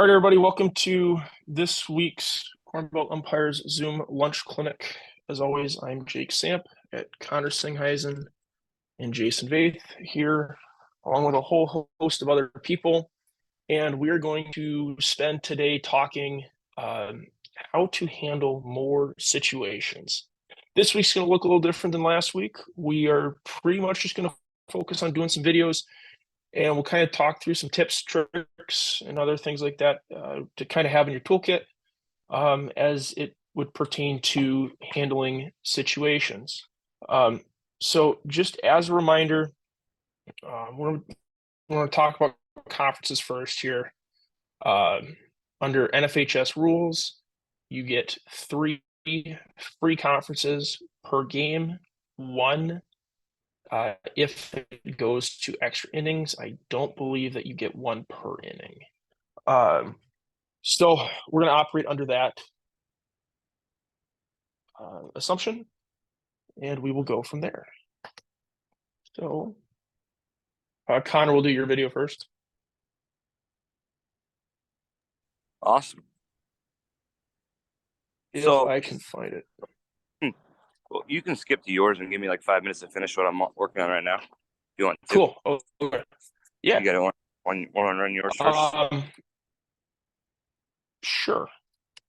All right, everybody, welcome to this week's Corn Belt Umpires Zoom Lunch Clinic. As always, I'm Jake Samp at Connor Singheisen and Jason Vaith here, along with a whole host of other people. And we are going to spend today talking how to handle more situations. This week's going to look a little different than last week. We are pretty much just going to focus on doing some videos, and we'll kind of talk through some tips, tricks, and other things like that to kind of have in your toolkit as it would pertain to handling situations. So just as a reminder, we're going to talk about conferences first here. Under NFHS rules, you get 3 free conferences per game, 1 if it goes to extra innings. I don't believe that you get 1 per inning. So we're going to operate under that assumption, and we will go from there. So Connor will do your video first. Awesome. If So I can find it. Well, you can skip to yours and give me like 5 minutes to finish what I'm working on right now. If you want to. Cool. Oh, okay. Yeah. You got to want to run yours first? Sure.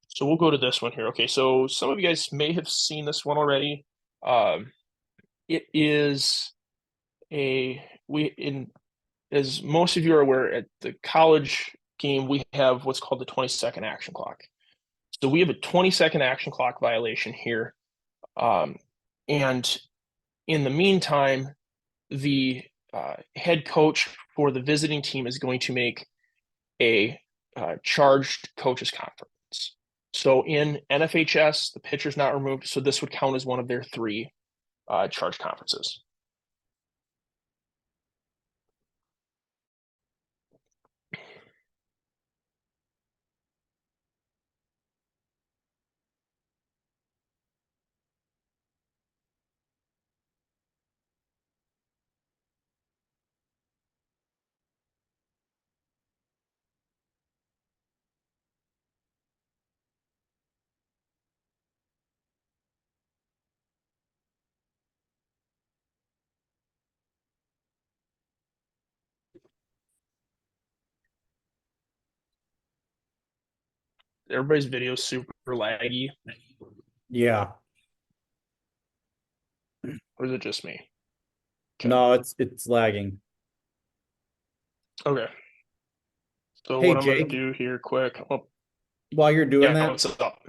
So we'll go to this one here. Okay, so some of you guys may have seen this one already. It is as most of you are aware, at the college game, we have what's called the 20-second action clock. So we have a 20-second action clock violation here. And in the meantime, the head coach for the visiting team is going to make a charged coaches conference. So in NFHS, the pitcher's not removed, so this would count as one of their 3 charged conferences. Everybody's video is super laggy. Yeah. Or is it just me? Okay. No, it's lagging. Okay. So hey, what I'm Jake, gonna do here quick. while you're doing that, what's up?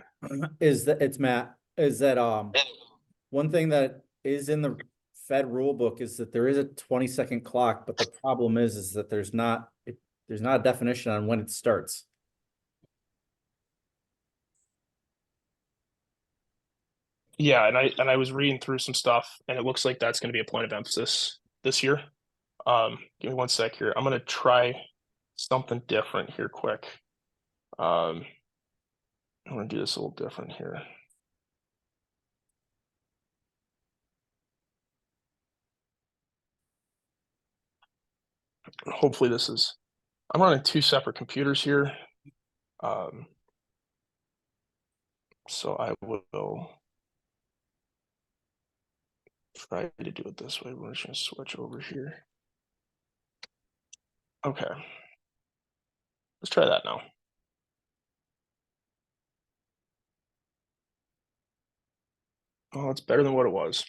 It's Matt. Is that one thing that is in the Fed rule book is that there is a 20-second clock, but the problem is that there's not a definition on when it starts. Yeah, and I was reading through some stuff, and it looks like that's going to be a point of emphasis this year. Give me 1 sec here. I'm going to try something different here quick. I'm going to do this a little different here. Hopefully this is, I'm running 2 separate computers here. So I will try to do it this way. We're just going to switch over here. Okay. Let's try that now. Oh, it's better than what it was.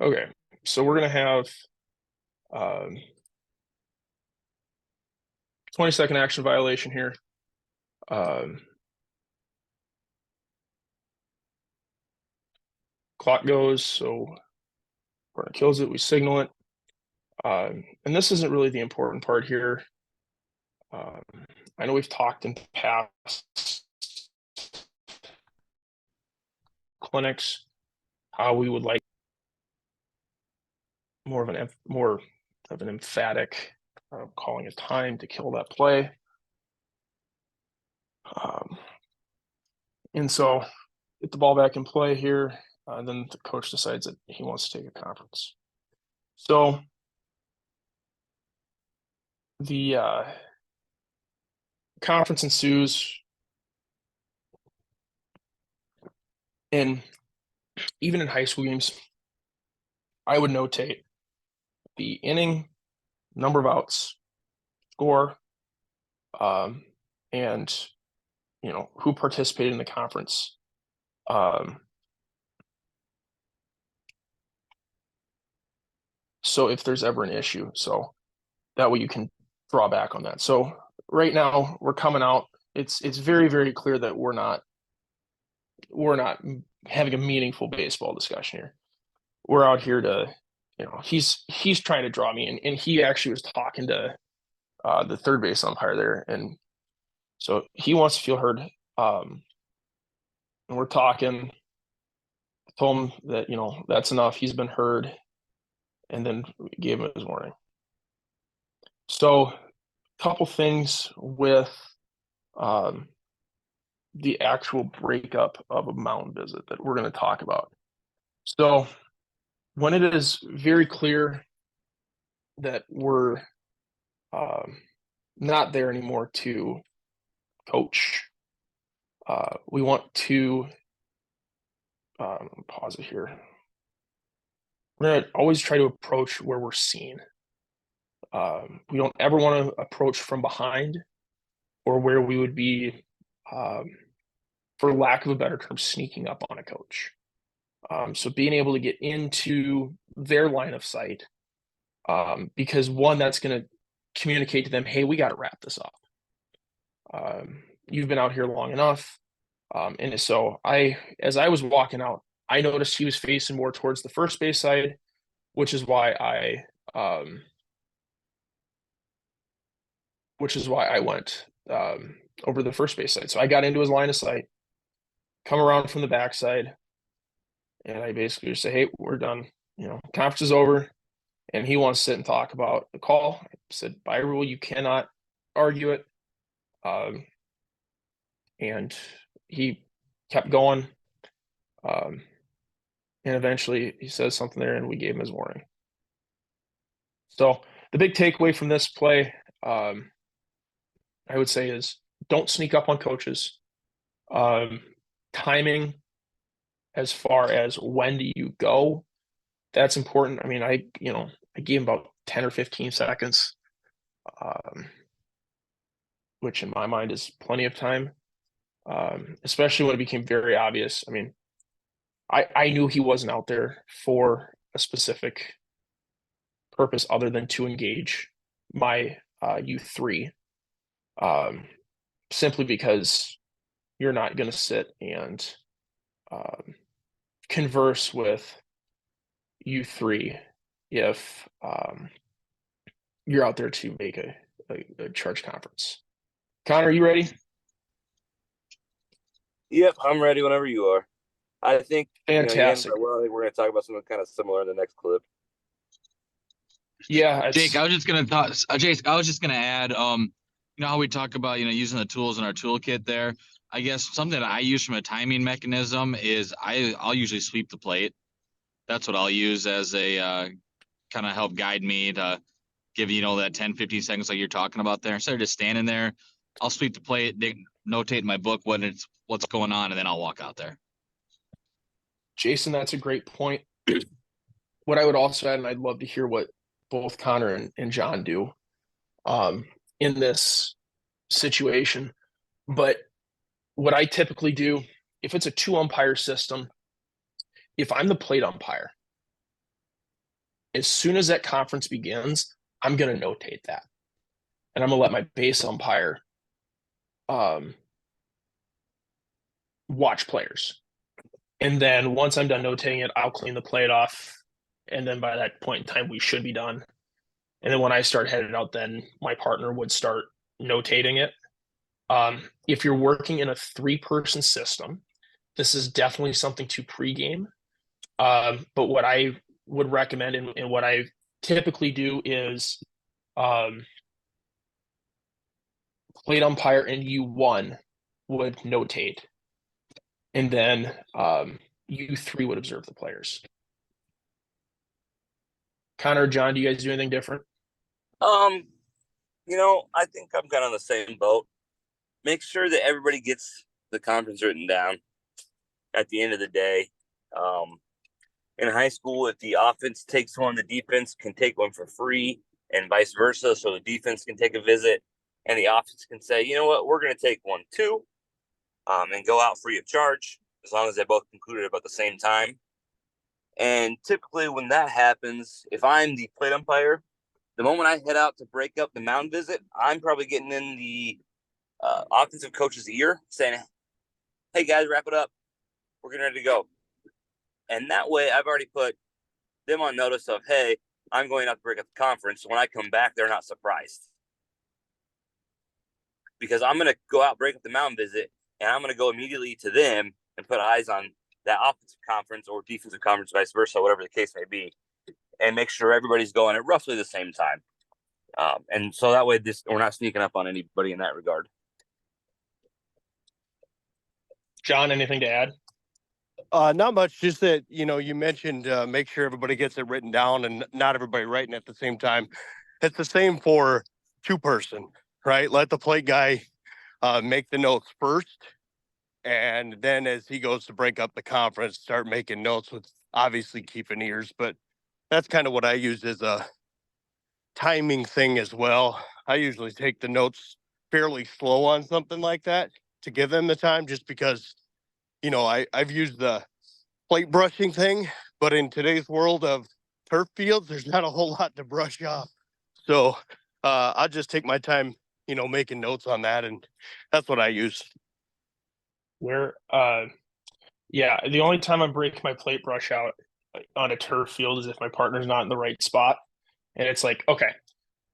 Okay, so we're going to have 20-second action violation here. Clock goes, so partner kills it, we signal it. And this isn't really the important part here. I know we've talked in past clinics how we would like more of an emphatic calling a time to kill that play. And so get the ball back in play here. And then the coach decides that he wants to take a conference. So the conference ensues. And even in high school games, I would notate the inning, number of outs, score, and who participated in the conference. So if there's ever an issue, so that way you can draw back on that. So right now we're coming out. It's very, very clear that we're not having a meaningful baseball discussion here. We're out here to, he's trying to draw me, and he actually was talking to the third base umpire there, and so he wants to feel heard. And we're talking. I told him that that's enough. He's been heard, and then we gave him his warning. So, a couple things with the actual breakup of a mound visit that we're going to talk about. So, when it is very clear that we're not there anymore to coach, we want to pause it here. We're going to always try to approach where we're seen. We don't ever want to approach from behind or where we would be, for lack of a better term, sneaking up on a coach. So being able to get into their line of sight, because one, that's going to communicate to them, hey, we got to wrap this up. You've been out here long enough. And so as I was walking out, I noticed he was facing more towards the first base side, which is why I went over the first base side. So I got into his line of sight, come around from the backside, and I basically just say, hey, we're done. Conference is over, and he wants to sit and talk about the call. I said, by rule, you cannot argue it. And he kept going. And eventually he says something there, and we gave him his warning. So the big takeaway from this play, I would say, is don't sneak up on coaches. Timing, as far as when do you go, that's important. I mean, I gave him about 10 or 15 seconds, which in my mind is plenty of time, especially when it became very obvious. I mean, I knew he wasn't out there for a specific purpose other than to engage my U3, simply because you're not going to sit and converse with U3 if you're out there to make a charge conference. Connor, are you ready? Yep, I'm ready whenever you are. I think Fantastic. I think we're going to talk about something kind of similar in the next clip. Yeah, Jake, I was just gonna talk. Jake, I was just gonna add. How we talk about using the tools in our toolkit there. I guess something that I use from a timing mechanism is I'll usually sweep the plate. That's what I'll use as a kind of help guide me to give that 10, 15 seconds like you're talking about there. Instead of just standing there, I'll sweep the plate, notate in my book what's going on, and then I'll walk out there. Jason, that's a great point. What I would also add, and I'd love to hear what both Connor and John do in this situation. But what I typically do, if it's a 2-umpire system, if I'm the plate umpire, as soon as that conference begins, I'm going to notate that. And I'm going to let my base umpire watch players. And then once I'm done notating it, I'll clean the plate off. And then by that point in time, we should be done. And then when I start headed out, then my partner would start notating it. If you're working in a 3-person system, this is definitely something to pregame. But what I would recommend and what I typically do is plate umpire in U1 would notate. And then U3 would observe the players. Connor, John, do you guys do anything different? I think I'm kind of on the same boat. make sure that everybody gets the conference written down at the end of the day. In high school, if the offense takes one, the defense can take one for free, and vice versa. So the defense can take a visit, and the offense can say, you know what, we're going to take one too, and go out free of charge, as long as they both concluded about the same time. And typically when that happens, if I'm the plate umpire, the moment I head out to break up the mound visit, I'm probably getting in the offensive coach's ear saying, hey guys, wrap it up. We're getting ready to go. And that way I've already put them on notice of, hey, I'm going out to break up the conference. So when I come back, they're not surprised. Because I'm going to go out, break up the mound visit, and I'm going to go immediately to them and put eyes on that offensive conference or defensive conference, vice versa, whatever the case may be, and make sure everybody's going at roughly the same time. And so that way we're not sneaking up on anybody in that regard. John, anything to add? Not much, just that, you mentioned make sure everybody gets it written down and not everybody writing at the same time. It's the same for two-person, right? Let the plate guy make the notes first, and then as he goes to break up the conference, start making notes with obviously keeping ears. But that's kind of what I use as a timing thing as well. I usually take the notes fairly slow on something like that to give them the time, just because I've used the plate brushing thing, but in today's world of turf fields, there's not a whole lot to brush off. So I'll just take my time, making notes on that, and that's what I use. Yeah, the only time I break my plate brush out on a turf field is if my partner's not in the right spot. And it's like, okay,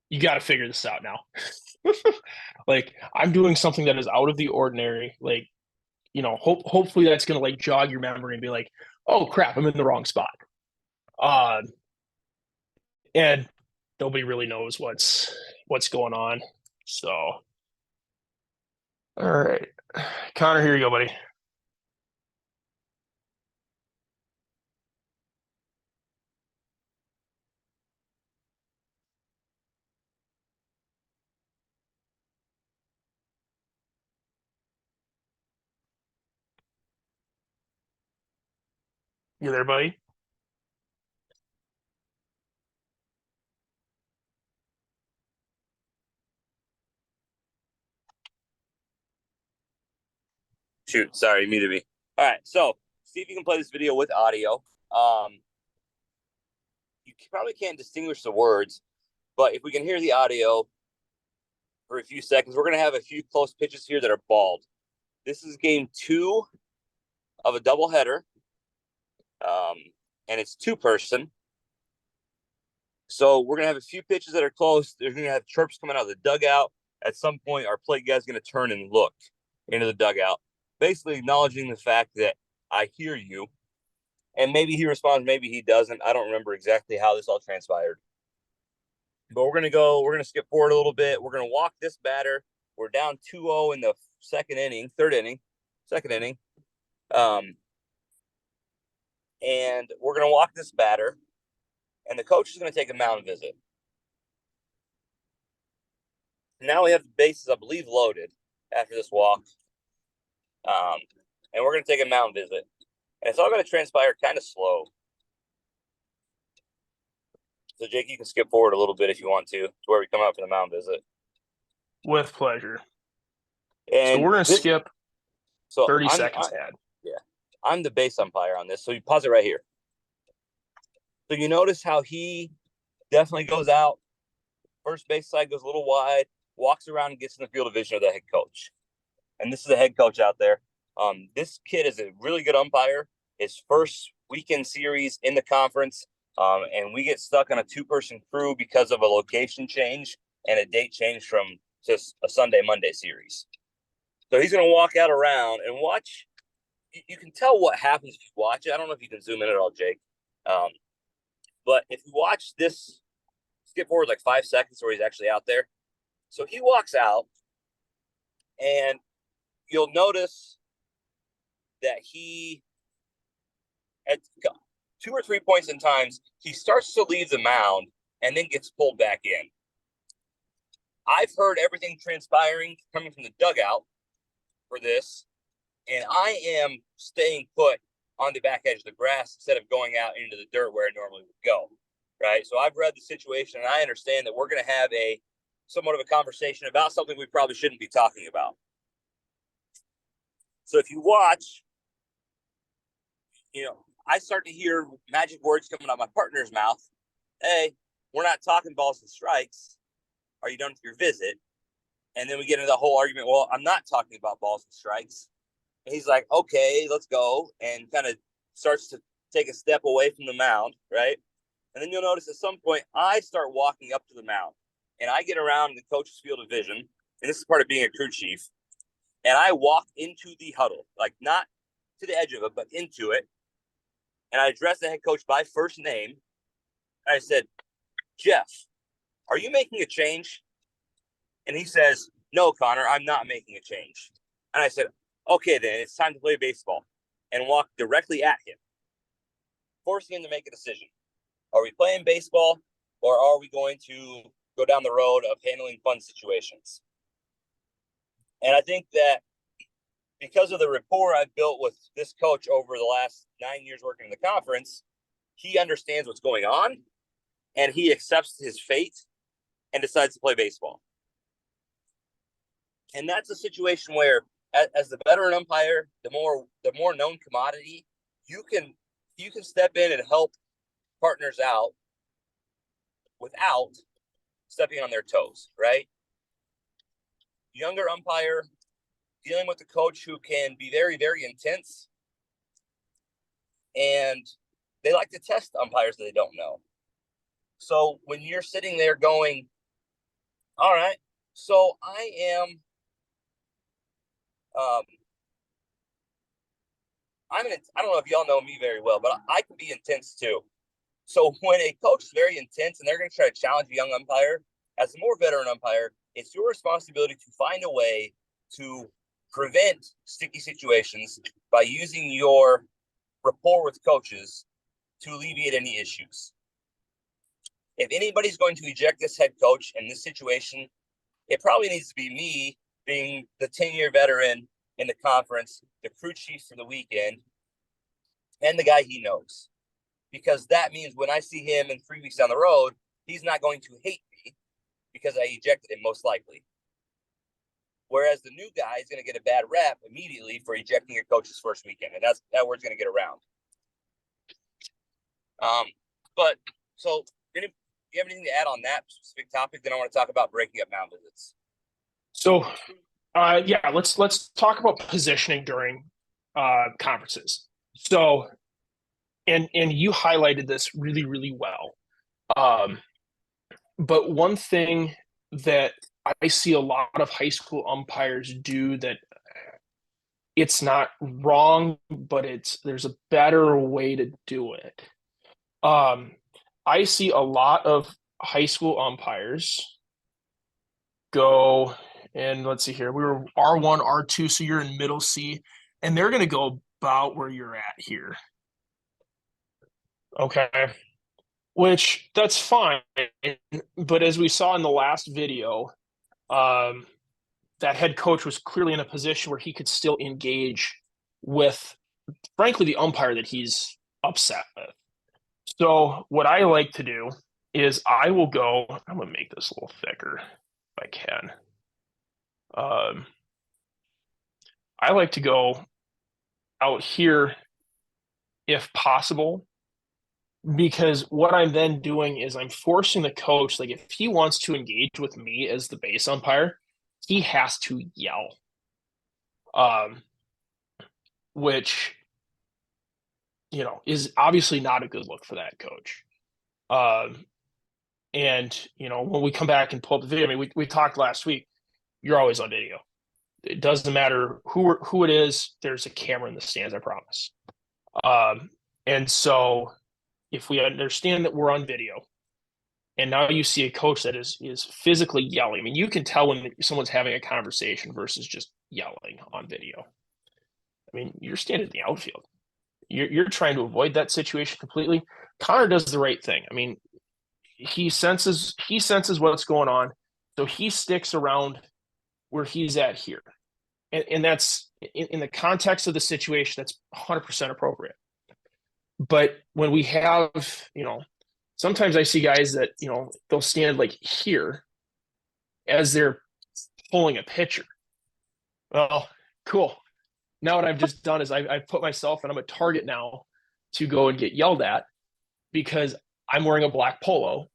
you got to figure this out now. Like, I'm doing something that is out of the ordinary. Like, hopefully that's going to like jog your memory and be like, oh crap, I'm in the wrong spot. And nobody really knows what's going on. So, all right, Connor, here you go, buddy. You there, buddy? Shoot, sorry, you muted me. All right, so see if you can play this video with audio. You probably can't distinguish the words, but if we can hear the audio for a few seconds, we're going to have a few close pitches here that are balled. This is game 2 of a doubleheader, and it's two-person. So we're going to have a few pitches that are close. They're going to have chirps coming out of the dugout. At some point, our plate guy's going to turn and look into the dugout, basically acknowledging the fact that I hear you. And maybe he responds, maybe he doesn't. I don't remember exactly how this all transpired. But we're going to skip forward a little bit. We're going to walk this batter. We're down 2-0 in the second inning. And we're going to walk this batter. And the coach is going to take a mound visit. Now we have the bases, I believe, loaded after this walk. And we're going to take a mound visit. And it's all going to transpire kind of slow. So, Jake, you can skip forward a little bit if you want to where we come out for the mound visit. With pleasure. And so we're going to skip 30 seconds ahead. Yeah. I'm the base umpire on this, so you pause it right here. So you notice how he definitely goes out. First base side goes a little wide, walks around and gets in the field of vision of the head coach. And this is the head coach out there. This kid is a really good umpire. His first weekend series in the conference, and we get stuck on a two-person crew because of a location change and a date change from just a Sunday-Monday series. So he's going to walk out around and watch. You can tell what happens if you watch it. I don't know if you can zoom in at all, Jake. But if you watch this, skip forward like 5 seconds where he's actually out there. So he walks out, and you'll notice that he, at 2 or 3 points in times, he starts to leave the mound and then gets pulled back in. I've heard everything transpiring coming from the dugout, for this, and I am staying put on the back edge of the grass instead of going out into the dirt where I normally would go, right? So I've read the situation, and I understand that we're going to have a somewhat of a conversation about something we probably shouldn't be talking about. So if you watch, I start to hear magic words coming out of my partner's mouth. Hey, we're not talking balls and strikes. Are you done with your visit? And then we get into the whole argument. Well, I'm not talking about balls and strikes. And he's like, okay, let's go. And kind of starts to take a step away from the mound, right? And then you'll notice at some point, I start walking up to the mound. And I get around the coach's field of vision. And this is part of being a crew chief. And I walk into the huddle, like not to the edge of it, but into it. And I addressed the head coach by first name. And I said, Jeff, are you making a change? And he says, no, Connor, I'm not making a change. And I said, okay, then it's time to play baseball, and walk directly at him, forcing him to make a decision. Are we playing baseball, or are we going to go down the road of handling fun situations? And I think that because of the rapport I've built with this coach over the last 9 years working in the conference, he understands what's going on, and he accepts his fate and decides to play baseball. And that's a situation where, as the veteran umpire, the more known commodity, you can step in and help partners out without stepping on their toes, right? Younger umpire dealing with a coach who can be very, very intense, and they like to test umpires that they don't know. So when you're sitting there going, all right, so I don't know if y'all know me very well, but I can be intense too. So when a coach is very intense and they're going to try to challenge a young umpire, as a more veteran umpire, it's your responsibility to find a way to prevent sticky situations by using your rapport with coaches to alleviate any issues. If anybody's going to eject this head coach in this situation, it probably needs to be me, being the 10-year veteran in the conference, the crew chief for the weekend, and the guy he knows. Because that means when I see him in 3 weeks down the road, he's not going to hate me because I ejected him, most likely. Whereas the new guy is going to get a bad rap immediately for ejecting your coach's first weekend. And that word's going to get around. But so do you have anything to add on that specific topic? Then I want to talk about breaking up mound visits. So, yeah, let's talk about positioning during conferences. So, and you highlighted this really, really well. But one thing that I see a lot of high school umpires do that it's not wrong, but there's a better way to do it. I see a lot of high school umpires go, and let's see here, we were R1, R2, so you're in middle C, and they're going to go about where you're at here. Okay. Which, that's fine. But as we saw in the last video, that head coach was clearly in a position where he could still engage with, frankly, the umpire that he's upset with. So what I like to do is I will go, I'm going to make this a little thicker if I can. I like to go out here if possible, because what I'm then doing is I'm forcing the coach, like if he wants to engage with me as the base umpire, he has to yell. Which, is obviously not a good look for that coach. And, when we come back and pull up the video, I mean, we talked last week, you're always on video. It doesn't matter who it is, there's a camera in the stands, I promise. And so if we understand that we're on video, and now you see a coach that is physically yelling, I mean, you can tell when someone's having a conversation versus just yelling on video. I mean, you're standing in the outfield. You're trying to avoid that situation completely. Connor does the right thing. I mean, he senses what's going on, so he sticks around where he's at here. and that's in the context of the situation, that's 100% appropriate. But when we have, sometimes I see guys that, they'll stand like here as they're pulling a pitcher. Well, cool. Now what I've just done is I've put myself, and I'm a target now to go and get yelled at because I'm wearing a black polo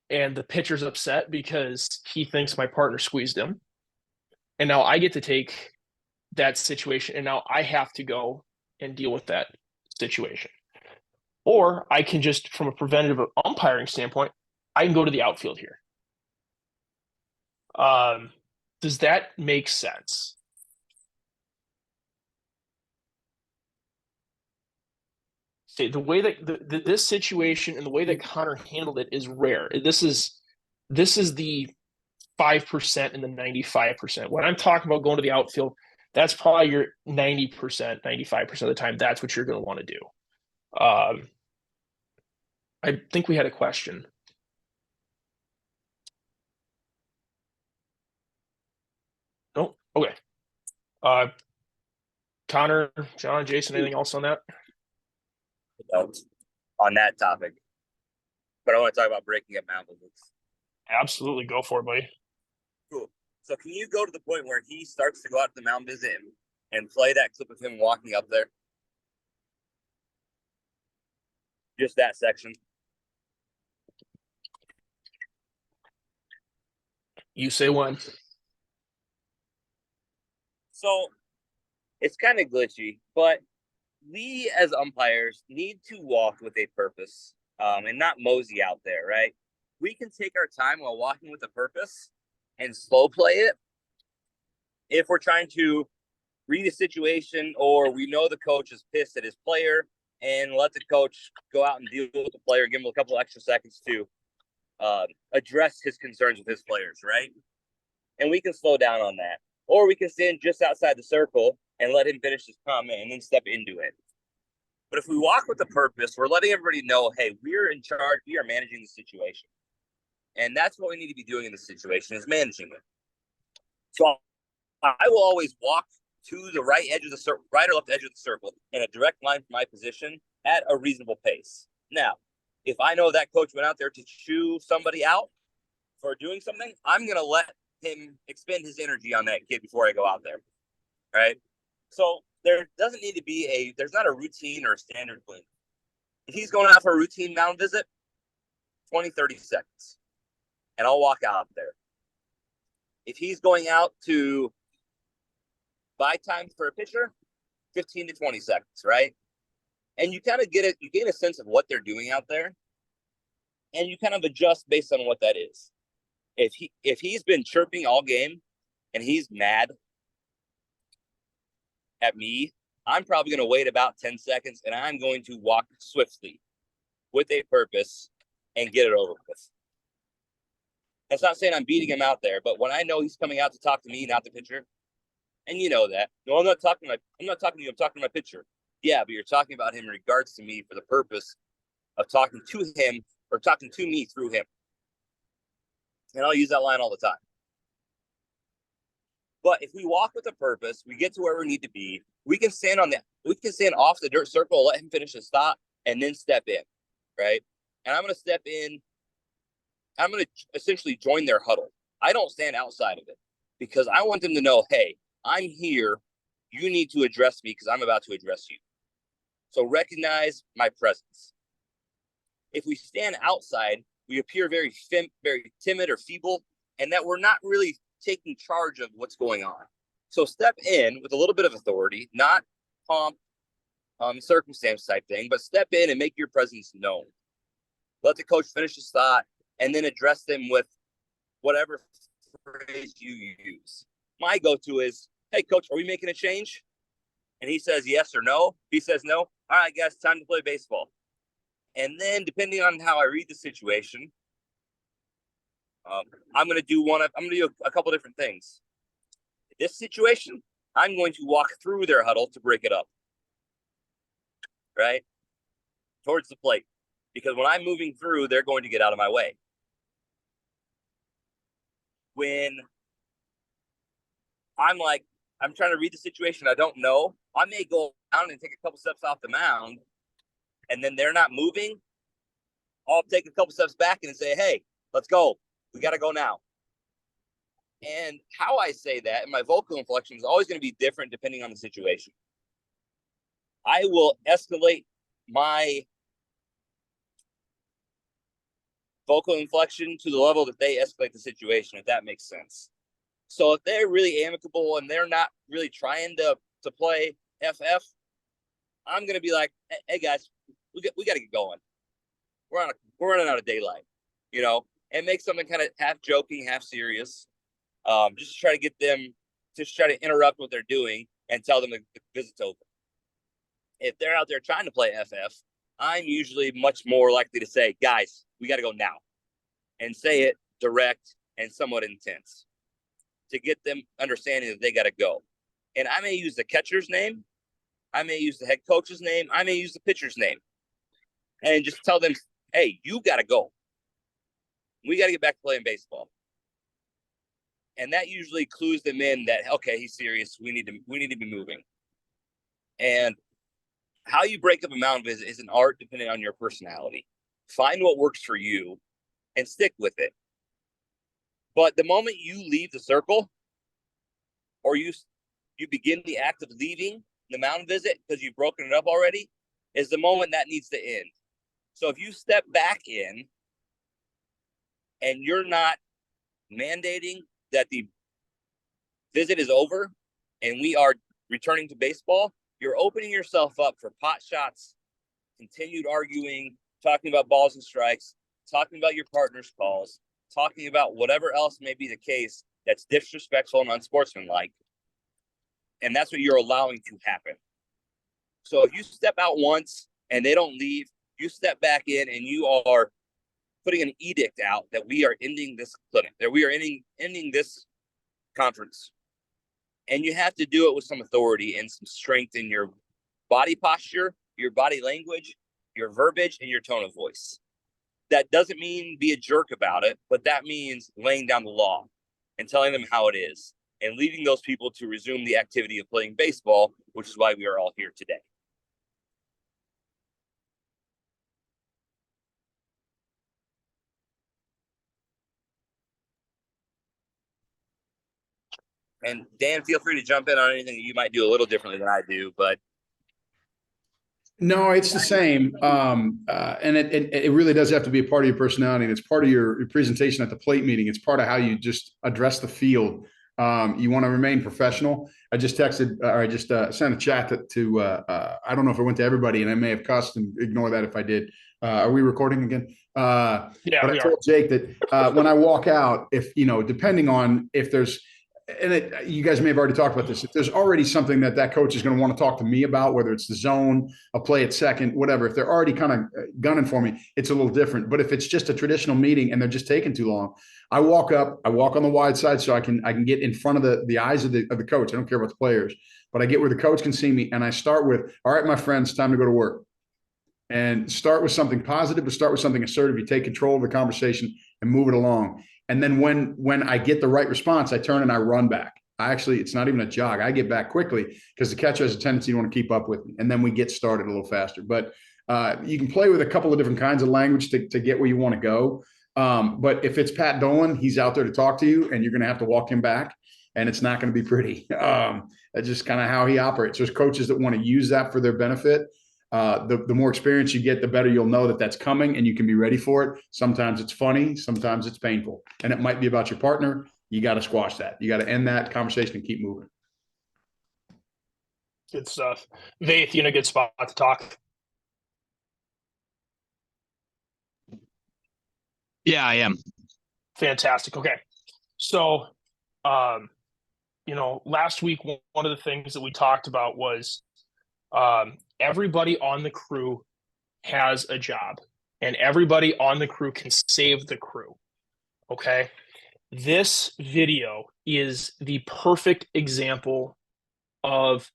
and the pitcher's upset because he thinks my partner squeezed him. And now I get to take that situation, and now I have to go and deal with that situation. Or I can just, from a preventative umpiring standpoint, I can go to the outfield here. Does that make sense? See, the way that this situation and the way that Connor handled it is rare. This is the 5% and the 95%. When I'm talking about going to the outfield, that's probably your 90%, 95% of the time. That's what you're going to want to do. I think we had a question. Oh, okay. Connor, John, Jason, anything else on that? On that topic, but I want to talk about breaking up mound visits. Absolutely, go for it, buddy. Cool. So can you go to the point where he starts to go out to the mound visit and play that clip of him walking up there? Just that section. You say when. So it's kind of glitchy, but we as umpires need to walk with a purpose and not mosey out there, right? We can take our time while walking with a purpose and slow play it if we're trying to read a situation or we know the coach is pissed at his player, and let the coach go out and deal with the player, give him a couple extra seconds to address his concerns with his players, right? And we can slow down on that. Or we can stand just outside the circle and let him finish his comment and then step into it. But if we walk with a purpose, we're letting everybody know, hey, we're in charge. We are managing the situation. And that's what we need to be doing in this situation, is managing it. So I will always walk to the right edge of the circle, right or left edge of the circle, in a direct line from my position at a reasonable pace. Now, if I know that coach went out there to chew somebody out for doing something, I'm going to let him expend his energy on that kid before I go out there, right? So there doesn't need to be there's not a routine or a standard plan. If he's going out for a routine mound visit, 20, 30 seconds, and I'll walk out there. If he's going out to buy time for a pitcher, 15 to 20 seconds, right? And you kind of you gain a sense of what they're doing out there, and you kind of adjust based on what that is. If he's been chirping all game and he's mad at me, I'm probably going to wait about 10 seconds and I'm going to walk swiftly with a purpose and get it over with. That's not saying I'm beating him out there, but when I know he's coming out to talk to me, not the pitcher, and you know that. No, I'm not talking to you, I'm talking to my pitcher. Yeah, but you're talking about him in regards to me for the purpose of talking to him or talking to me through him. And I'll use that line all the time. But if we walk with a purpose, we get to where we need to be. We can stand off the dirt circle, let him finish his stop, and then step in, right? And I'm going to step in. I'm going to essentially join their huddle. I don't stand outside of it because I want them to know, hey, I'm here. You need to address me because I'm about to address you. So recognize my presence. If we stand outside, we appear very timid or feeble, and that we're not really taking charge of what's going on. So step in with a little bit of authority, not pomp, circumstance type thing, but step in and make your presence known. Let the coach finish his thought and then address them with whatever phrase you use. My go-to is, hey, coach, are we making a change? And he says yes or no. He says no. All right, guys, time to play baseball. And then depending on how I read the situation, I'm going to do a couple different things. In this situation, I'm going to walk through their huddle to break it up, right? Towards the plate. Because when I'm moving through, they're going to get out of my way. When I'm like, I'm trying to read the situation. I don't know. I may go down and take a couple steps off the mound, and then they're not moving. I'll take a couple steps back and say, hey, let's go. We got to go now. And how I say that and my vocal inflection is always going to be different depending on the situation. I will escalate my vocal inflection to the level that they escalate the situation, if that makes sense. So if they're really amicable and they're not really trying to play FF, I'm going to be like, hey guys, we got to get going. We're running out of daylight, and make something kind of half joking, half serious. Just to try to get them, just try to interrupt what they're doing and tell them the visit's over. If they're out there trying to play FF, I'm usually much more likely to say, guys, we got to go now, and say it direct and somewhat intense to get them understanding that they got to go. And I may use the catcher's name. I may use the head coach's name. I may use the pitcher's name, and just tell them, hey, you got to go. We got to get back to playing baseball. And that usually clues them in that, okay, he's serious. We need to be moving. And how you break up a mound visit is an art depending on your personality. Find what works for you and stick with it. But the moment you leave the circle, or you begin the act of leaving the mound visit because you've broken it up already, is the moment that needs to end. So if you step back in and you're not mandating that the visit is over and we are returning to baseball, you're opening yourself up for pot shots, continued arguing, talking about balls and strikes, talking about your partner's calls, talking about whatever else may be the case that's disrespectful and unsportsmanlike. And that's what you're allowing to happen. So if you step out once and they don't leave, you step back in and you are putting an edict out that we are ending this clinic, that we are ending this conference. And you have to do it with some authority and some strength in your body posture, your body language, your verbiage, and your tone of voice. That doesn't mean be a jerk about it, but that means laying down the law and telling them how it is and leaving those people to resume the activity of playing baseball, which is why we are all here today. And Dan, feel free to jump in on anything that you might do a little differently than I do, but no, it's the same. And it really does have to be a part of your personality, and it's part of your presentation at the plate meeting. It's part of how you just address the field. You want to remain professional. I just texted, or I just sent a chat to I don't know if it went to everybody, and I may have cussed, and ignore that if I did. Are we recording again? Yeah, but I told Jake that when I walk out, if depending on if there's, and you guys may have already talked about this, if there's already something that coach is going to want to talk to me about, whether it's the zone, a play at second, whatever, if they're already kind of gunning for me, it's a little different. But if it's just a traditional meeting and they're just taking too long, I walk up, I walk on the wide side so I can get in front of the eyes of the coach. I don't care about the players, but I get where the coach can see me, and I start with, all right, my friends, time to go to work. And start with something positive, but start with something assertive. You take control of the conversation and move it along. And then when I get the right response, I turn and I run back. It's not even a jog. I get back quickly because the catcher has a tendency to want to keep up with me. And then we get started a little faster. But you can play with a couple of different kinds of language to get where you want to go. But if it's Pat Dolan, he's out there to talk to you, and you're going to have to walk him back, and it's not going to be pretty. That's just kind of how he operates. There's coaches that want to use that for their benefit. The more experience you get, the better you'll know that that's coming, and you can be ready for it. Sometimes it's funny, sometimes it's painful, and it might be about your partner. You got to squash that. You got to end that conversation and keep moving. Good stuff. Vaith, you in a good spot to talk? Yeah, I am. Fantastic. Okay. So, last week, one of the things that we talked about was everybody on the crew has a job, and everybody on the crew can save the crew. Okay. This video is the perfect example of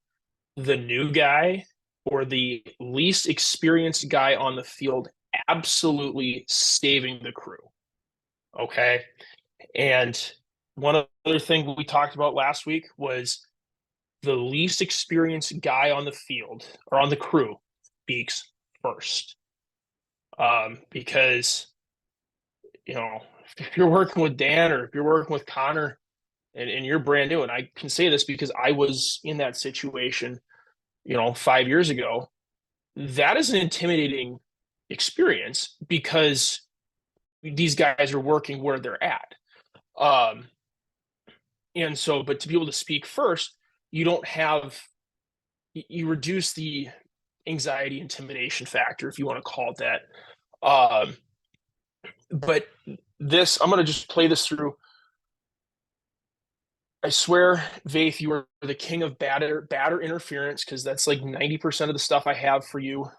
the new guy or the least experienced guy on the field absolutely saving the crew. Okay. And one other thing we talked about last week was the least experienced guy on the field or on the crew speaks first. Because, you know, if you're working with Dan or if you're working with Connor and you're brand new, and I can say this because I was in that situation, 5 years ago, that is an intimidating experience because these guys are working where they're at. And so, but to be able to speak first, you reduce the anxiety intimidation factor, if you want to call it that. But I'm going to just play this through. I swear, Vaith, you are the king of batter interference, because that's like 90% of the stuff I have for you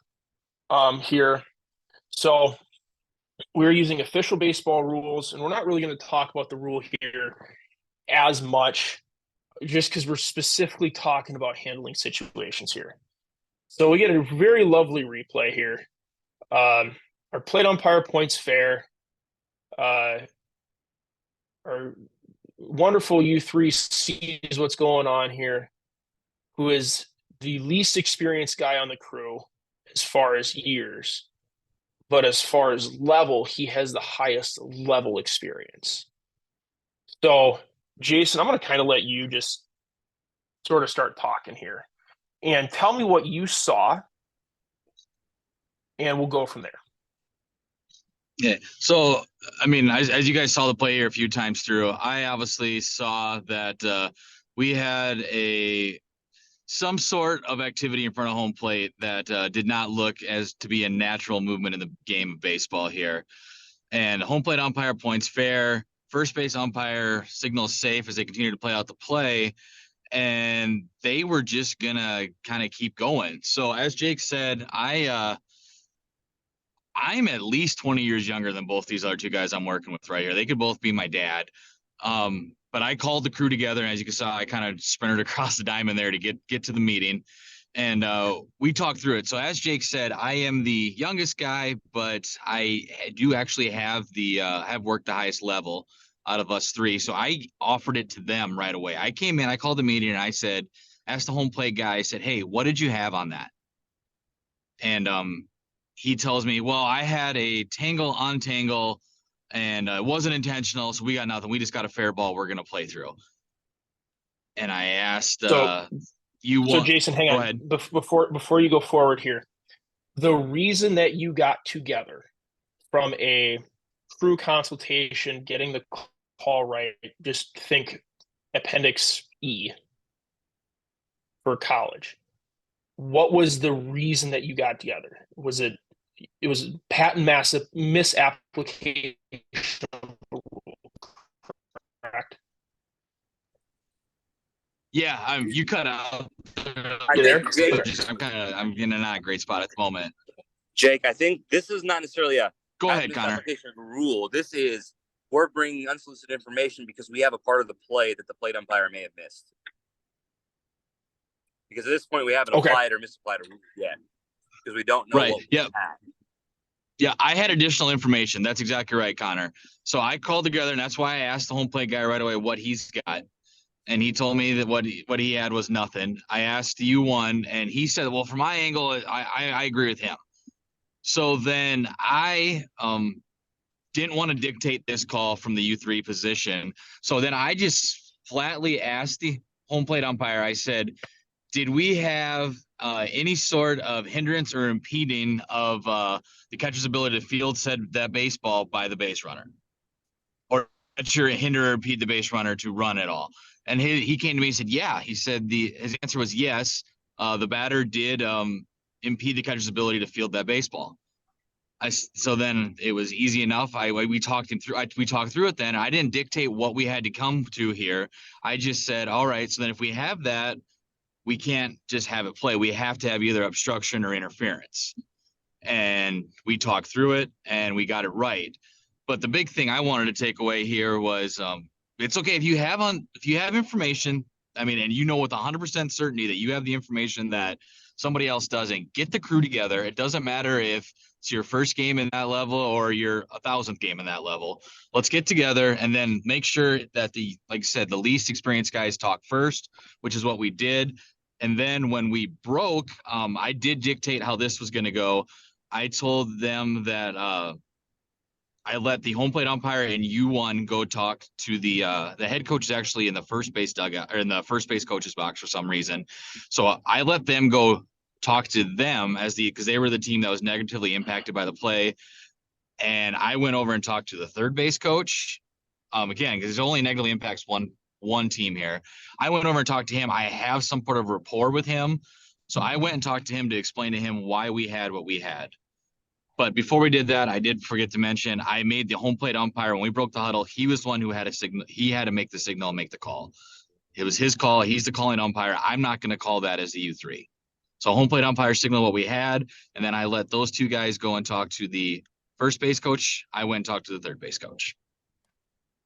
here. So we're using official baseball rules, and we're not really going to talk about the rule here as much, just because we're specifically talking about handling situations here. So we get a very lovely replay here. Our plate umpire points fair. Our wonderful U3 sees what's going on here, who is the least experienced guy on the crew as far as years, but as far as level, he has the highest level experience. So, Jason, I'm going to kind of let you just sort of start talking here and tell me what you saw, and we'll go from there. Yeah. So, I mean, as you guys saw the play here a few times through, I obviously saw that we had some sort of activity in front of home plate that did not look as to be a natural movement in the game of baseball here. And home plate umpire points fair. First base umpire signals safe as they continue to play out the play. And they were just going to kind of keep going. So as Jake said, I'm at least 20 years younger than both these other two guys I'm working with right here. They could both be my dad. But I called the crew together, and as you can see, I kind of sprinted across the diamond there to get to the meeting, and we talked through it. So as Jake said, I am the youngest guy, but I do actually have worked the highest level out of us three. So I offered it to them right away. I came in, I called the meeting, and I said, asked the home plate guy, I said, hey, what did you have on that? And he tells me, well, I had a tangle untangle, and it wasn't intentional, so we got nothing. We just got a fair ball we're going to play through. And I asked So Jason, hang on. Ahead. Before you go forward here, the reason that you got together from a crew consultation, getting the call right, just think Appendix E for college. What was the reason that you got together? It was patent massive misapplication of the rule, correct? Yeah, you cut out. I think, Jake, I'm in a not great spot at the moment. Jake, I think this is not necessarily a Go ahead, Connor. misapplication of the rule. This is, we're bringing unsolicited information because we have a part of the play that the plate umpire may have missed. Because at this point, we haven't applied or misapplied a rule yet, because we don't know what we have. Yeah, I had additional information. That's exactly right, Connor. So I called together, and that's why I asked the home plate guy right away what he's got. And he told me that what he had was nothing. I asked U1, and he said, well, from my angle, I agree with him. So then I didn't want to dictate this call from the U3 position. So then I just flatly asked the home plate umpire, I said, did we have any sort of hindrance or impeding of the catcher's ability to field that baseball by the base runner? Or hinder or impede the base runner to run at all? And he came to me and said, yeah. He said his answer was yes. The batter did impede the catcher's ability to field that baseball. So then it was easy enough. We talked him through. We talked through it. Then I didn't dictate what we had to come to here. I just said, all right. So then if we have that, we can't just have it play. We have to have either obstruction or interference. And we talked through it, and we got it right. But the big thing I wanted to take away here was it's okay if you have information, I mean, and you know with 100% certainty that you have the information that somebody else doesn't. Get the crew together. It doesn't matter if it's your first game in that level or your 1,000th game in that level. Let's get together and then make sure that like I said, the least experienced guys talk first, which is what we did. And then when we broke, I did dictate how this was going to go. I told them that I let the home plate umpire and U1 go talk to the head coach is actually in the first base dugout or in the first base coach's box for some reason. So I let them go talk to them because they were the team that was negatively impacted by the play. And I went over and talked to the third base coach. Again, because it only negatively impacts one team here. I went over and talked to him. I have some sort of rapport with him. So I went and talked to him to explain to him why we had what we had. But before we did that, I did forget to mention, I made the home plate umpire. When we broke the huddle, he was the one who had a signal. He had to make the signal and make the call. It was his call. He's the calling umpire. I'm not going to call that as the U3. So home plate umpire signal what we had. And then I let those two guys go and talk to the first base coach. I went and talked to the third base coach.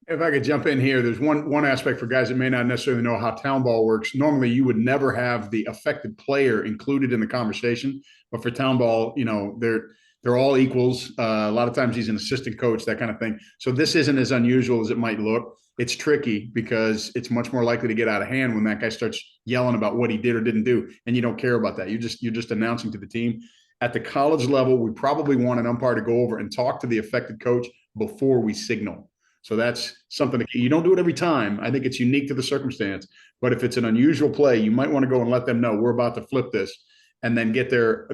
If I could jump in here, there's one aspect for guys that may not necessarily know how town ball works. Normally, you would never have the affected player included in the conversation, but for town ball, they're all equals. A lot of times he's an assistant coach, that kind of thing. So this isn't as unusual as it might look. It's tricky because it's much more likely to get out of hand when that guy starts yelling about what he did or didn't do, and you don't care about that. You're just announcing to the team. At the college level, we probably want an umpire to go over and talk to the affected coach before we signal. So that's something that you don't do it every time. I think it's unique to the circumstance. But if it's an unusual play, you might want to go and let them know we're about to flip this, and then get their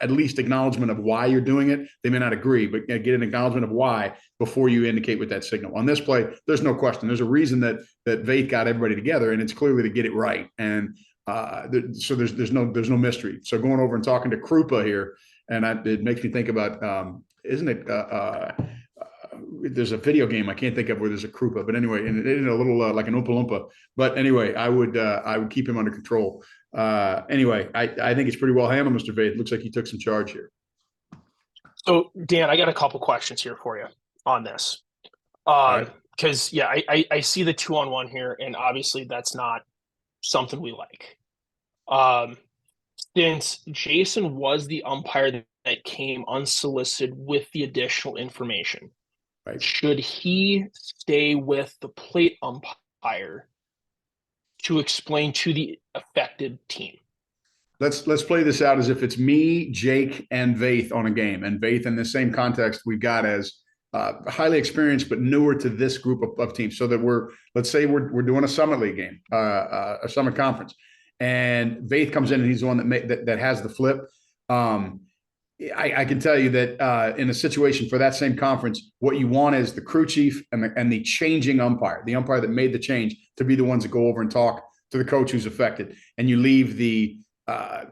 at least acknowledgement of why you're doing it. They may not agree, but get an acknowledgement of why before you indicate with that signal. On this play, there's no question. There's a reason that Vaith got everybody together, and it's clearly to get it right. And so there's no mystery. So going over and talking to Krupa here, and it makes me think about isn't it? There's a video game I can't think of where there's a Krupa, but anyway, and it is a little like an Oompa Loompa. But anyway, I would keep him under control. Anyway, I think it's pretty well handled, Mr. Vaith. Looks like he took some charge here. So Dan, I got a couple questions here for you on this. Because I see the 2-on-1 here, and obviously that's not something we like. Since Jason was the umpire that came unsolicited with the additional information, right, should he stay with the plate umpire to explain to the affected team? Let's play this out as if it's me, Jake, and Vaith on a game. And Vaith, in the same context, we've got as highly experienced but newer to this group of teams. So that let's say we're doing a Summit League game, a Summit Conference, and Vaith comes in and he's the one that has the flip. I can tell you that in a situation for that same conference, what you want is the crew chief and the changing umpire, the umpire that made the change, to be the ones that go over and talk to the coach who's affected. And you leave the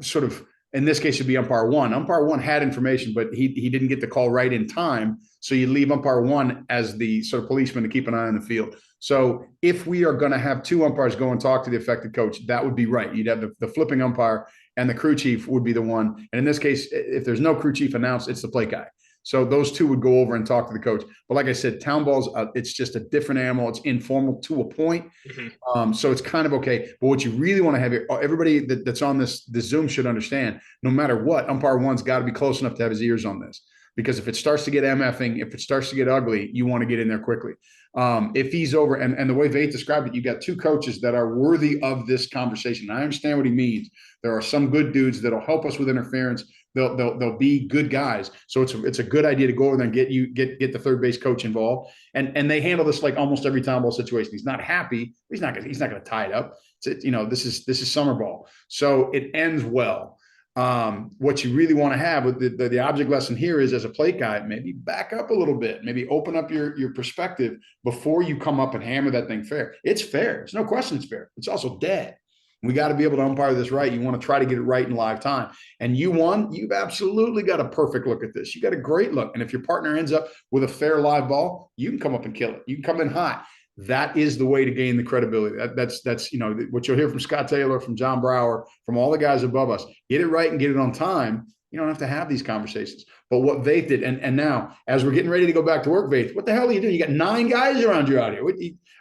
sort of, in this case, it'd be umpire one. Umpire one had information, but he didn't get the call right in time. So you leave umpire one as the sort of policeman to keep an eye on the field. So if we are going to have two umpires go and talk to the affected coach, that would be right. You'd have the flipping umpire, and the crew chief would be the one. And in this case, if there's no crew chief announced, it's the plate guy. So those two would go over and talk to the coach. But like I said, town balls, it's just a different animal. It's informal to a point. Mm-hmm. So it's kind of okay. But what you really want to have here, everybody that's on this Zoom should understand, no matter what, umpire one's got to be close enough to have his ears on this. Because if it starts to get MFing, if it starts to get ugly, you want to get in there quickly. If he's over, and the way Vaith described it, you got two coaches that are worthy of this conversation. I understand what he means. There are some good dudes that'll help us with interference. They'll be good guys. So it's a good idea to go over there and get the third base coach involved. And they handle this like almost every town ball situation. He's not happy. He's not going to tie it up. This is summer ball. So it ends well. What you really want to have with the object lesson here is, as a plate guy, maybe back up a little bit, maybe open up your perspective before you come up and hammer that thing fair. It's fair. There's no question it's fair. It's also dead. We got to be able to umpire this right. You want to try to get it right in live time. And you've absolutely got a perfect look at this. You got a great look. And if your partner ends up with a fair live ball, you can come up and kill it. You can come in hot. That is the way to gain the credibility. That's what you'll hear from Scott Taylor, from John Brower, from all the guys above us. Get it right and get it on time. You don't have these conversations. But what Vaith did, and now as we're getting ready to go back to work, Vaith, what the hell are you doing? You got 9 guys around you out here.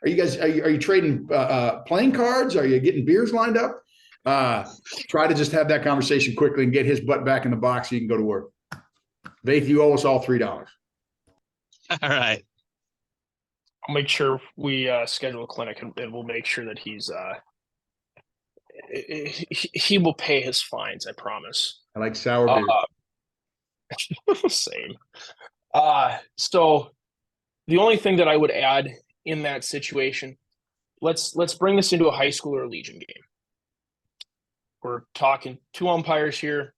Are you guys? Are you trading playing cards? Are you getting beers lined up? Try to just have that conversation quickly and get his butt back in the box so you can go to work. Vaith, you owe us all $3. All right. I'll make sure we schedule a clinic, and we'll make sure that he will pay his fines. I promise. I like sour beer. Same. So the only thing that I would add in that situation, let's bring this into a high school or a Legion game. We're talking 2 umpires here.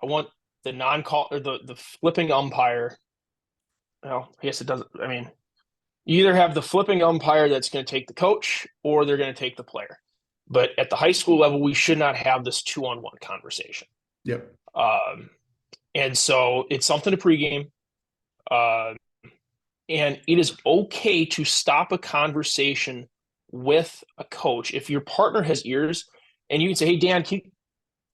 I want the non-call or the flipping umpire. Well, I guess it doesn't. I mean, you either have the flipping umpire that's going to take the coach, or they're going to take the player. But at the high school level, we should not have this 2-on-1 conversation. Yep. And so it's something to pregame. And it is okay to stop a conversation with a coach if your partner has ears, and you can say, "Hey, Dan, can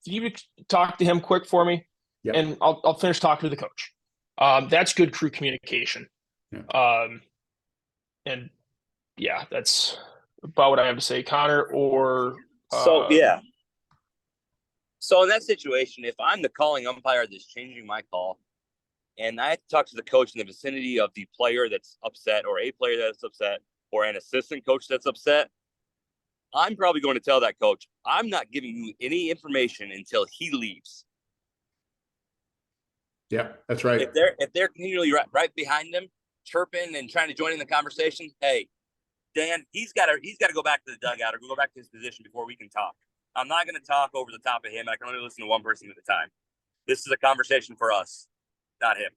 you talk to him quick for me?" Yep. And I'll finish talking to the coach. That's good crew communication. Yeah. And yeah, that's about what I have to say, Connor. Or So yeah. So in that situation, if I'm the calling umpire that's changing my call, and I have to talk to the coach in the vicinity of the player that's upset, or a player that's upset, or an assistant coach that's upset, I'm probably going to tell that coach, I'm not giving you any information until he leaves. Yeah, that's right. If they're continually right behind him, chirping and trying to join in the conversation, hey, Dan, he's got to go back to the dugout or go back to his position before we can talk. I'm not going to talk over the top of him. I can only listen to one person at a time. This is a conversation for us, not him.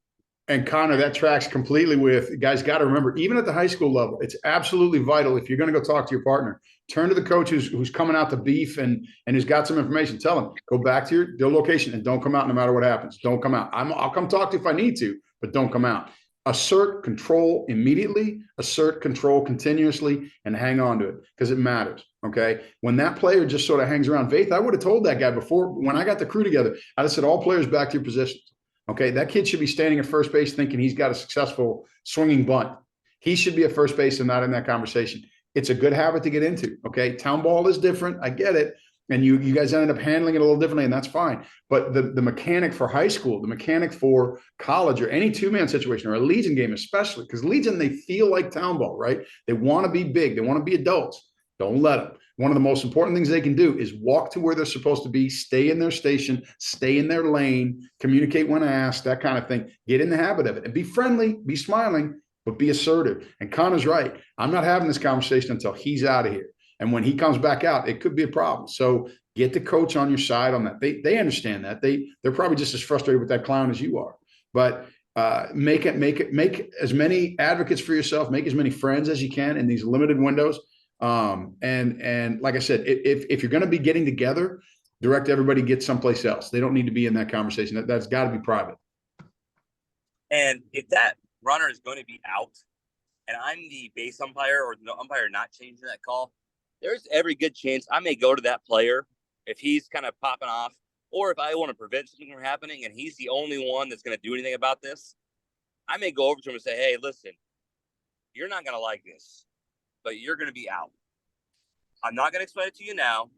And Connor, that tracks completely with, guys, got to remember, even at the high school level, it's absolutely vital. If you're going to go talk to your partner, turn to the coach who's coming out to beef and who's got some information. Tell him, go back to their location and don't come out no matter what happens. Don't come out. I'll come talk to you if I need to, but don't come out. Assert control immediately, assert control continuously, and hang on to it because it matters. Okay. When that player just sort of hangs around, Vaith, I would have told that guy before when I got the crew together, I just said, all players back to your positions. Okay. That kid should be standing at first base thinking he's got a successful swinging bunt. He should be at first base and not in that conversation. It's a good habit to get into. Okay. Town ball is different. I get it. And you guys ended up handling it a little differently, and that's fine. But the mechanic for high school, the mechanic for college, or any 2-man situation, or a Legion game especially, because Legion, they feel like town ball, right? They want to be big. They want to be adults. Don't let them. One of the most important things they can do is walk to where they're supposed to be, stay in their station, stay in their lane, communicate when asked, that kind of thing. Get in the habit of it and be friendly, be smiling, but be assertive. And Connor's right. I'm not having this conversation until he's out of here. And when he comes back out, it could be a problem. So get the coach on your side on that. They understand that. They're probably just as frustrated with that clown as you are. But make as many advocates for yourself, make as many friends as you can in these limited windows. And like I said, if you're going to be getting together, direct everybody get someplace else. They don't need to be in that conversation. That's got to be private. And if that runner is going to be out, and I'm the base umpire or the umpire not changing that call, there's every good chance I may go to that player if he's kind of popping off, or if I want to prevent something from happening and he's the only one that's going to do anything about this. I may go over to him and say, hey, listen, you're not going to like this, but you're going to be out. I'm not going to explain it to you now,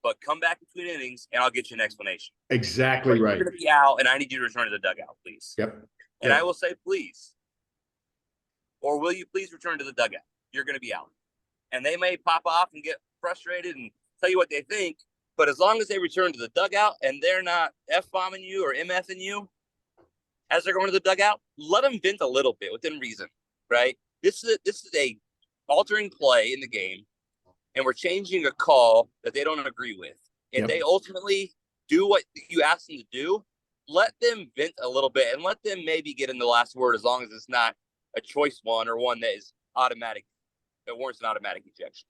but come back between innings and I'll get you an explanation. Exactly right. You're going to be out and I need you to return to the dugout, please. Yep. And I will say, please. Or will you please return to the dugout? You're going to be out. And they may pop off and get frustrated and tell you what they think. But as long as they return to the dugout and they're not F-bombing you or MFing you as they're going to the dugout, let them vent a little bit within reason, right? This is a altering play in the game, and we're changing a call that they don't agree with. If they ultimately do what you ask them to do, let them vent a little bit and let them maybe get in the last word, as long as it's not a choice one or one that is automatic, that warrants an automatic ejection,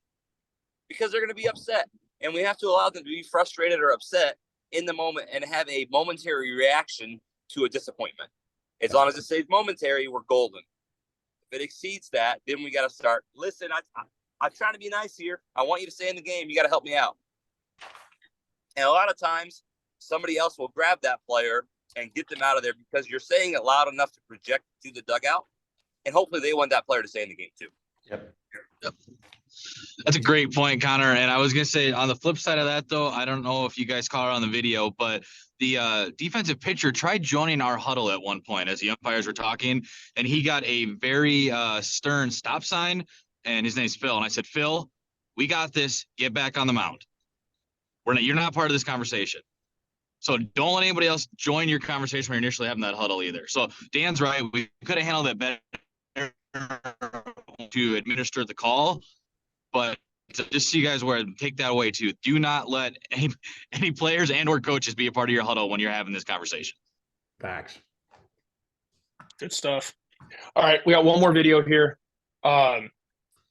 because they're going to be upset, and we have to allow them to be frustrated or upset in the moment and have a momentary reaction to a disappointment. As long as it stays momentary, we're golden. If it exceeds that, then we got to start. Listen, I'm trying to be nice here. I want you to stay in the game. You got to help me out. And a lot of times, somebody else will grab that player and get them out of there because you're saying it loud enough to project to the dugout, and hopefully they want that player to stay in the game too. Yep. That's a great point, Connor. And I was gonna say on the flip side of that, though, I don't know if you guys caught it on the video, but the defensive pitcher tried joining our huddle at one point as the umpires were talking, and he got a very stern stop sign. And his name's Phil. And I said, Phil, we got this. Get back on the mound. You're not part of this conversation. So don't let anybody else join your conversation when you're initially having that huddle either. So Dan's right. We could have handled that better to administer the call. But just so you guys aware, take that away too. Do not let any players and or coaches be a part of your huddle when you're having this conversation. Facts. Good stuff. All right, we got one more video here.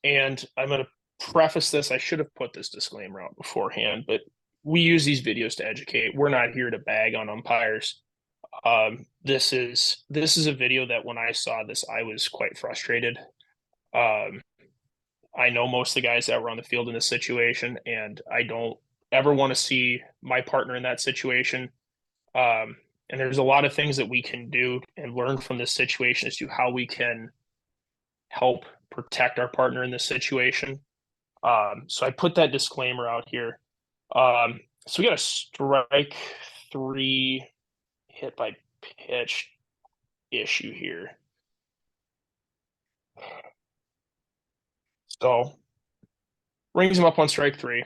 And I'm going to preface this. I should have put this disclaimer out beforehand, but we use these videos to educate. We're not here to bag on umpires. This is a video that when I saw this, I was quite frustrated. I know most of the guys that were on the field in this situation, and I don't ever want to see my partner in that situation. And there's a lot of things that we can do and learn from this situation as to how we can help protect our partner in this situation. So I put that disclaimer out here. So we got a strike 3 hit by pitch issue here. So brings him up on strike 3.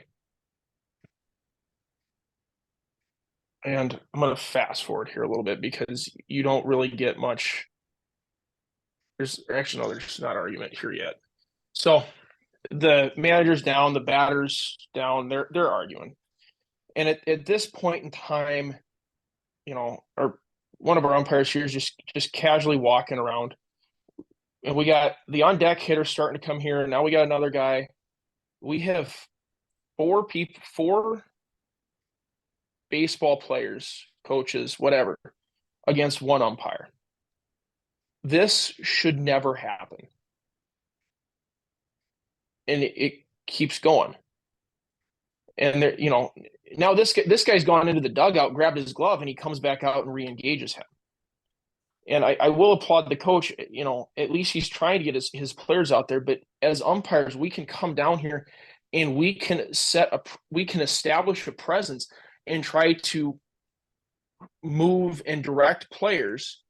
And I'm going to fast forward here a little bit because you don't really get much. There's not argument here yet. So the manager's down, the batter's down, they're arguing. And at this point in time, or one of our umpires here is just casually walking around. And we got the on deck hitter starting to come here. And now we got another guy. We have 4 baseball players, coaches, whatever, against one umpire. This should never happen. And it keeps going. And there, now this guy's gone into the dugout, grabbed his glove, and he comes back out and re-engages him. And I will applaud the coach. At least he's trying to get his players out there. But as umpires, we can come down here and we can establish a presence and try to move and direct players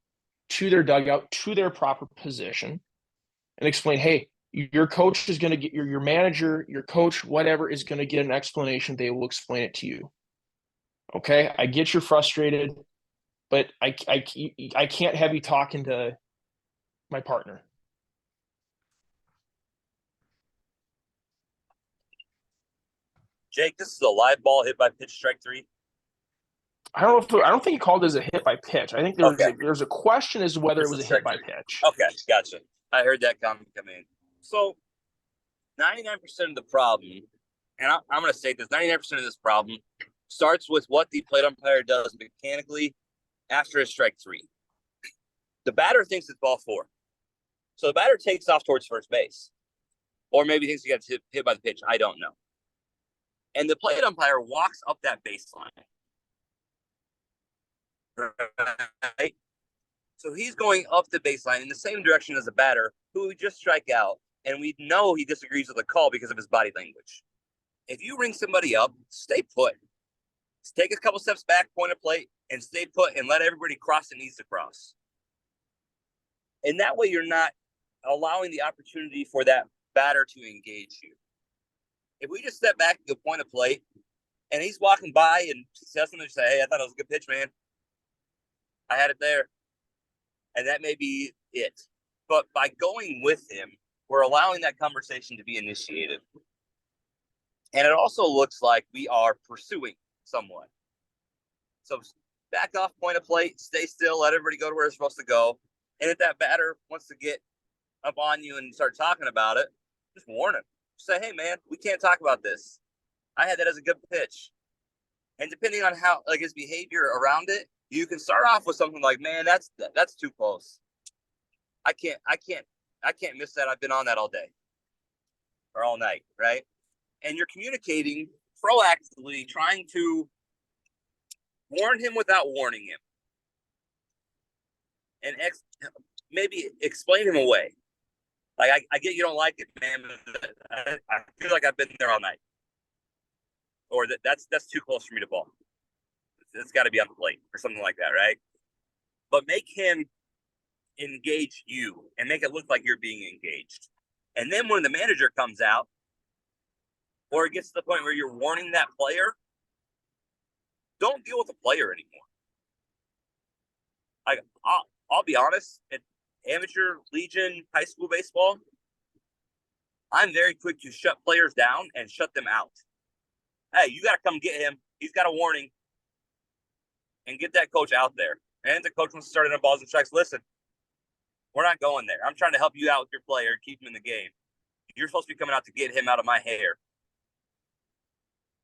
to their dugout, to their proper position, and explain, hey, your coach is going to get your manager, your coach, whatever, is going to get an explanation. They will explain it to you. Okay, I get you're frustrated, but I can't have you talking to my partner. Jake, this is a live ball hit by pitch, strike 3. I don't think he called it as a hit by pitch. I think there's a question as to whether it was a hit by pitch. Okay, gotcha. I heard that comment come in. So 99% of the problem, and I'm going to say this, 99% of this problem starts with what the plate umpire does mechanically after a strike 3. The batter thinks it's ball 4. So the batter takes off towards first base. Or maybe thinks he got hit by the pitch. I don't know. And the plate umpire walks up that baseline. Right? So he's going up the baseline in the same direction as the batter who would just strike out. And we know he disagrees with the call because of his body language. If you ring somebody up, stay put. Just take a couple steps back, point a plate, and stay put and let everybody cross that needs to cross. And that way you're not allowing the opportunity for that batter to engage you. If we just step back and go point a plate, and he's walking by and says something to say, hey, I thought it was a good pitch, man. I had it there. And that may be it. But by going with him, we're allowing that conversation to be initiated. And it also looks like we are pursuing someone. So back off, point a plate, stay still, let everybody go to where they're supposed to go. And if that batter wants to get up on you and start talking about it, just warn him. Say, hey, man, we can't talk about this. I had that as a good pitch. And depending on how, like, his behavior around it, you can start off with something like, man, that's too close. I can't miss that. I've been on that all day or all night, right? And you're communicating proactively, trying to warn him without warning him. And maybe explain him away. Like I get you don't like it, man. But I feel like I've been there all night, or that's too close for me to ball. It's got to be on the plate or something like that, right? But make him engage you and make it look like you're being engaged. And then when the manager comes out, or it gets to the point where you're warning that player, don't deal with the player anymore. I'll be honest, at amateur, legion, high school baseball, I'm very quick to shut players down and shut them out. Hey, you got to come get him. He's got a warning. And get that coach out there. And the coach wants to start in balls and strikes. Listen, we're not going there. I'm trying to help you out with your player, keep him in the game. You're supposed to be coming out to get him out of my hair.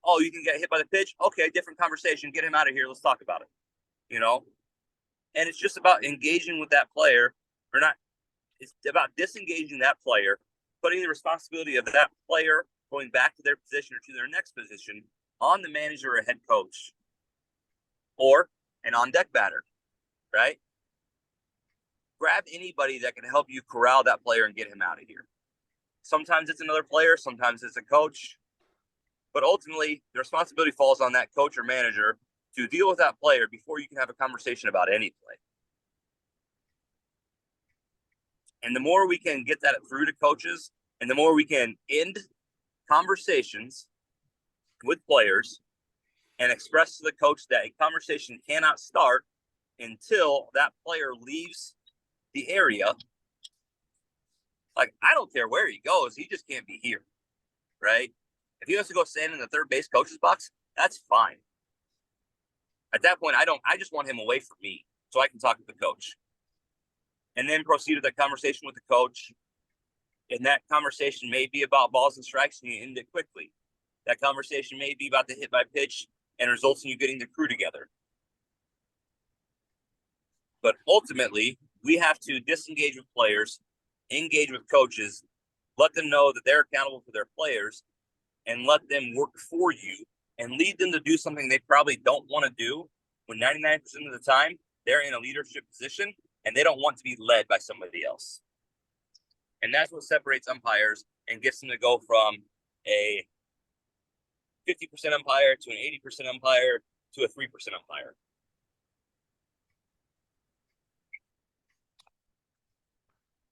Oh, you can get hit by the pitch? Okay, different conversation. Get him out of here. Let's talk about it. You know? And it's just about engaging with that player, or not. It's about disengaging that player, putting the responsibility of that player going back to their position or to their next position on the manager or head coach, or an on-deck batter, right? Grab anybody that can help you corral that player and get him out of here. Sometimes it's another player, sometimes it's a coach, but ultimately the responsibility falls on that coach or manager to deal with that player before you can have a conversation about any play. And the more we can get that through to coaches, and the more we can end conversations with players and express to the coach that a conversation cannot start until that player leaves the area. Like, I don't care where he goes, he just can't be here, right? If he wants to go stand in the third base coach's box, that's fine. At that point, I just want him away from me so I can talk to the coach. And then proceed with that conversation with the coach. And that conversation may be about balls and strikes, and you end it quickly. That conversation may be about the hit by pitch and results in you getting the crew together. But ultimately, we have to disengage with players, engage with coaches, let them know that they're accountable for their players, and let them work for you and lead them to do something they probably don't want to do when 99% of the time they're in a leadership position and they don't want to be led by somebody else. And that's what separates umpires and gets them to go from a 50% umpire to an 80% umpire to a 3% umpire.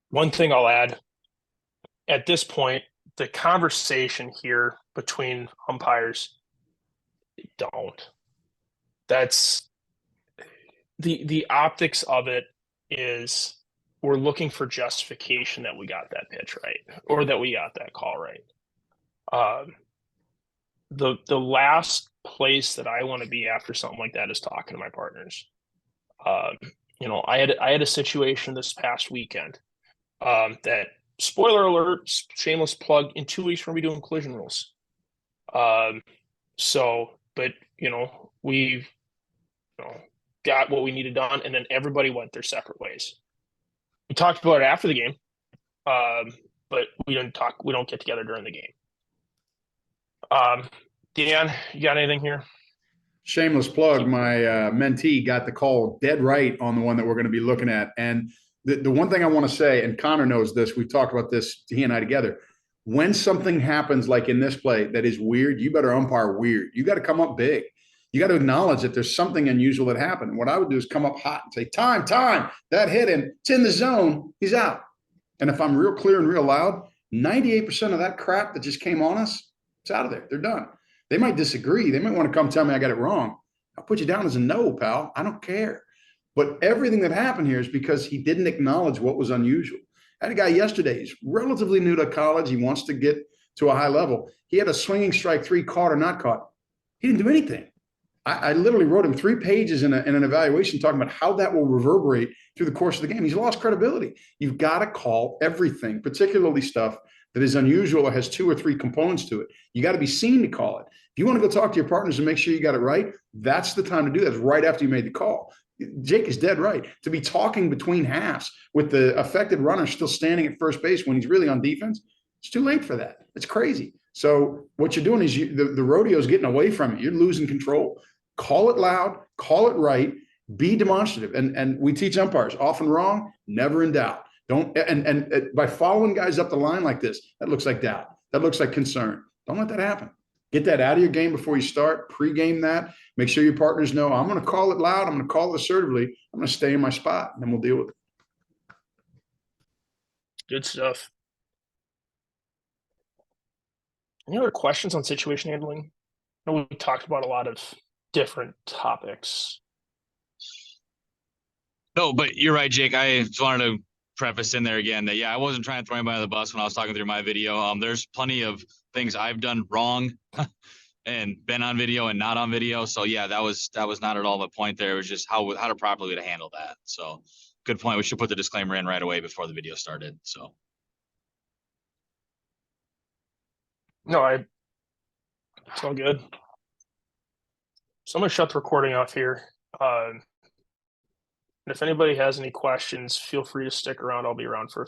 One thing I'll add, at this point, the conversation here between umpires, don't. That's the optics of it is we're looking for justification that we got that pitch right or that we got that call right. The last place that I want to be after something like that is talking to my partners. I had a situation this past weekend that, spoiler alert, shameless plug, in 2 weeks we're gonna be doing collision rules. But we've got what we needed done, and then everybody went their separate ways. We talked about it after the game, but we don't get together during the game. Dan, you got anything here? Shameless plug. My mentee got the call dead right on the one that we're going to be looking at. And the one thing I want to say, and Connor knows this, we've talked about this, he and I together. When something happens like in this play that is weird, you better umpire weird. You got to come up big. You got to acknowledge that there's something unusual that happened. What I would do is come up hot and say, time, that hit him. It's in the zone. He's out. And if I'm real clear and real loud, 98% of that crap that just came on us, it's out of there. They're done. They might disagree. They might want to come tell me I got it wrong. I'll put you down as a no, pal. I don't care. But everything that happened here is because he didn't acknowledge what was unusual. I had a guy yesterday. He's relatively new to college. He wants to get to a high level. He had a swinging strike 3 caught or not caught. He didn't do anything. I literally wrote him 3 pages in an evaluation talking about how that will reverberate through the course of the game. He's lost credibility. You've got to call everything, particularly stuff that is unusual or has 2 or 3 components to it. You got to be seen to call it. If you want to go talk to your partners and make sure you got it right, that's the time to do that. It's right after you made the call. Jake is dead right. To be talking between halves with the affected runner still standing at first base when he's really on defense, it's too late for that. It's crazy. So what you're doing is the rodeo is getting away from you. You're losing control. Call it loud, call it right, be demonstrative. And we teach umpires, often wrong, never in doubt. Don't, and by following guys up the line like this, that looks like doubt. That looks like concern. Don't let that happen. Get that out of your game before you start. Pre-game that. Make sure your partners know, I'm going to call it loud. I'm going to call it assertively. I'm going to stay in my spot, and then we'll deal with it. Good stuff. Any other questions on situation handling? I know we talked about a lot of different topics. No, but you're right, Jake. I just wanted to preface in there again that, yeah, I wasn't trying to throw anybody under the bus when I was talking through my video. There's plenty of things I've done wrong and been on video and not on video. So yeah, that was not at all the point there. It was just how to properly to handle that. So good point. We should put the disclaimer in right away before the video started. So. No, it's all good. So I'm gonna shut the recording off here. And if anybody has any questions, feel free to stick around. I'll be around for a few